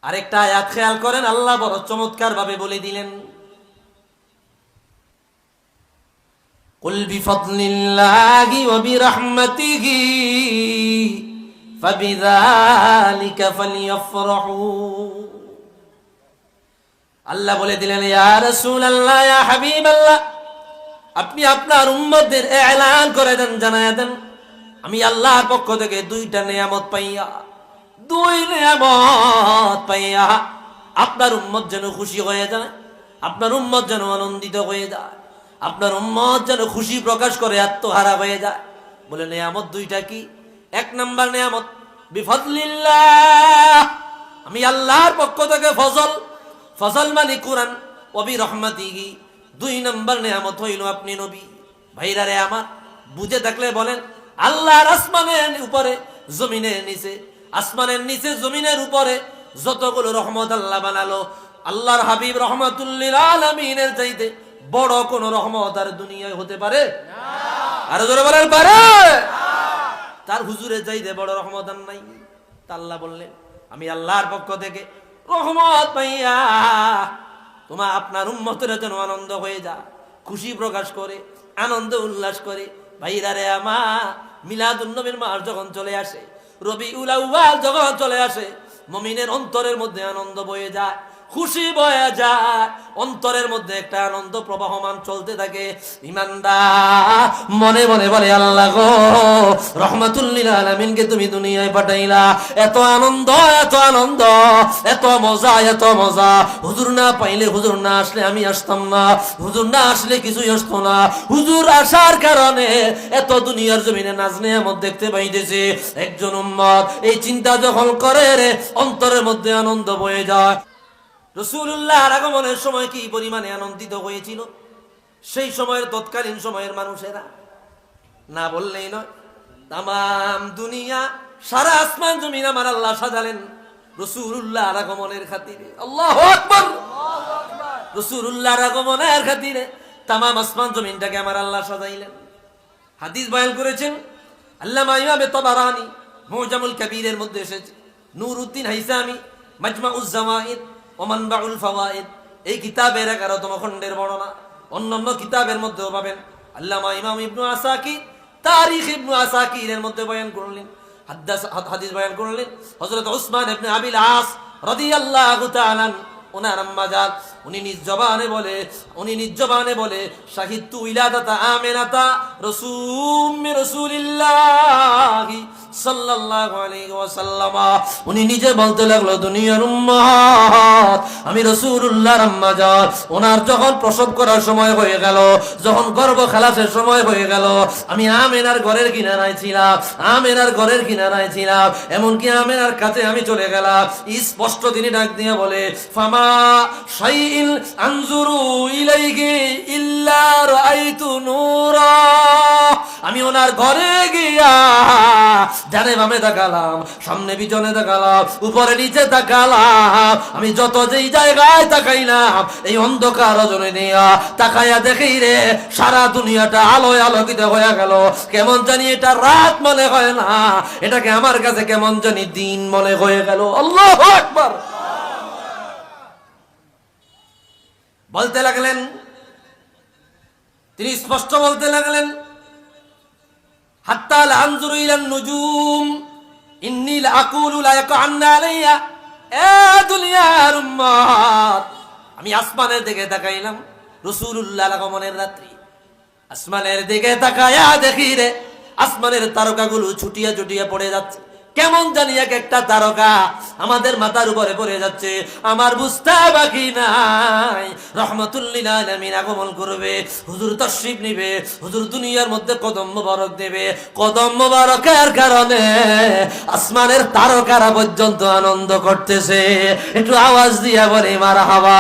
আরেকটা আয়াত খেয়াল করেন, আল্লাহ বড় চমৎকার ভাবে বলে দিলেন, কুল বিফাদলিল্লাহি ওয়া বিরাহমাতিহি ফাবিযালিকা ফালইফরাহু। আল্লাহ বলে দিলেন, ইয়া রাসূলুল্লাহ, ইয়া হাবিবাল্লাহ, আপনি আপনার উম্মতদের এলান করে দেন, জানায়া দেন, আমি আল্লাহর পক্ষ থেকে দুইটা নিয়ামত পাইয়া, দুই নিয়ামত পাইয়া আপনার উম্মত যেন খুশি হয়ে যায়, আপনার উম্মত যেন আনন্দিত হয়ে যায়, আপনার উম্মত যেন খুশি প্রকাশ করে আত্মহারা হয়ে যায়। বলে নিয়ামত দুইটা কি? এক নাম্বার নিয়ামত বিফাদলিল্লাহ, আমি আল্লাহর পক্ষ থেকে ফজল, ফজল মানে কুরআন, ওয়া বিরহমাতিহি, দুই নাম্বার নিয়ামত হইল আপনি নবী। ভাইরা রে আমার, বুঝে থাকলে বলেন, আল্লাহর আসমানের উপরে জমিনের নিচে, আসমানের নিচে জমিনের উপরে যতগুলো রহমত আল্লাহ বানালো, আল্লাহর হাবিব রহমাতুল্লিল আলামিনের চাইতে বড় কোন রহমত আর দুনিয়ায় হতে পারে? আর জোরে বলেন পারে? তার হুজুরের চাইতে বড় রহমত আর নাই। তা আল্লাহ বললেন, আমি আল্লাহর পক্ষ থেকে রহমত পাইয়া তোমার আপনার উম্মতের যেন আনন্দ হয়ে যায়, খুশি প্রকাশ করে, আনন্দ উল্লাস করে। ভাইরা রে আমার, মিলাদুন নবীর মাস যখন চলে আসে, রবিউল আউয়াল যখন চলে আসে, মুমিনের অন্তরের মধ্যে আনন্দ বয়ে যায়, খুশি বয়ে যায়, অন্তরের মধ্যে একটা আনন্দ প্রবাহমান চলতে থাকে। ইমানদার মনে মনে বলে, আল্লাহ গো, রহমাতুল লিল আলামিনকে তুমি দুনিয়ায় পাঠাইলা, এত আনন্দ, এত আনন্দ, এত মজা, এত মজা, হুজুর না পাইলে, হুজুর না আসলে আমি আসতাম না, হুজুর না আসলে কিছুই আসতো না, হুজুর আসার কারণে এত দুনিয়ার জমিনে নাজ নিয়ামত দেখতে পাইতেছে। একজন উম্মত এই চিন্তা যখন করে রে, অন্তরের মধ্যে আনন্দ বয়ে যায়। রাসূলুল্লাহর আগমনের সময় কি পরিমাণে আনন্দিত হয়েছিল সেই সময়ের, তৎকালীন সময়ের মানুষেরা, না বললেই নয়। তামাম দুনিয়া, সারা আসমান জমিন আমার আল্লাহ সাজালেন রাসূলুল্লাহর আগমনের খাতিরে। আল্লাহু আকবার! রাসূলুল্লাহর আগমনের খাতিরে তামাম আসমান জমিনটাকে আমার আল্লাহ সাজাইলেন। হাদিস বয়ান করেছেন আল্লামা ইমাম তাবারানী, মুজামুল কাবীরের মধ্যে এসেছে, নূরউদ্দিন হাইসামি মাজমাউজ জাওয়াইদ ওয়া মানবাউল ফাওয়াইদ, এই কিতাবের 11তম খণ্ডের বর্ণনা। অন্যান্য কিতাবের মধ্যেও পাবেন। আল্লামা ইমাম ইবনু আসাকির তারিখ ইবনু আসাকিরের মধ্যে বয়ান করলেন, হাদিস বয়ান করলেন হযরত উসমান ইবনে আবিল আস রাদিয়াল্লাহু তাআলা ওনার আম্মা জান, উনি নিজ জবানে বলে শাহিদতু ইলাদাতা আমিনাতা রাসূলিল্লাহি সাল্লাল্লাহু আলাইহি ওয়াসাল্লাম। উনি নিজে বলতে লাগলো, দুনিয়ার উম্মত, আমি রাসূলুল্লাহর আম্মা জান, ওনার যখন প্রসব করার সময় হয়ে গেল, যখন গর্ভ খালাসের সময় হয়ে গেল, আমি আমিনার ঘরের কিনারায় ছিলাম, এমনকি আমিনার কাছে আমি চলে গেলাম। স্পষ্ট তিনি ডাক দিয়ে বলে, ফামা শাইইন আনজুরু ইলাইহি ইল্লা রাআইতু নূরা। আমি ওনার ঘরে গিয়া ডানে বামে তাকালাম, সামনে পিছনে তাকালাম, উপরে নিচে তাকালাম, আমি যত যেই জায়গায় তাকাইলাম, এই অন্ধকার রজনী নিয়া তাকাইয়া দেখি রে, সারা দুনিয়াটা আলোয় আলোকিত হয়ে গেল। কেমন জানি এটা রাত মনে হয় না, এটাকে আমার কাছে কেমন জানি দিন মনে হয়ে গেল। আল্লাহু আকবার! বলতে লাগলেন, তিনি স্পষ্ট বলতে লাগলেন, হাত্তা লা আনজুরু ইলান নুজুম ইন্নী লা আকুলু লা ইয়াকান্না আলাইয়া। এ দুনিয়ার উম্মত, আমি আসমানের দিকে তাকাইলাম রাসূলুল্লাহর আগমনের রাত্রি, আসমানের দিকে তাকায়া দেখি রে, আসমানের তারকাগুলো ছুটিয়া ছুটিয়া পড়ে যাচ্ছে। কেমন জানি এক একটা তারকা আমাদের মাথার উপরে পড়ে যাচ্ছে। আমার বুঝতে বাকি নাই, রহমাতুল লিল আলামিন আগমন করবে, হুজুর তাশরীফ নিবে, হুজুর দুনিয়ার মধ্যে কদম মোবারক দেবে। কদম মোবারকের কারণে আসমানের তারকারা পর্যন্ত আনন্দ করতেছে। একটু আওয়াজ দিয়া বলে মারহাবা।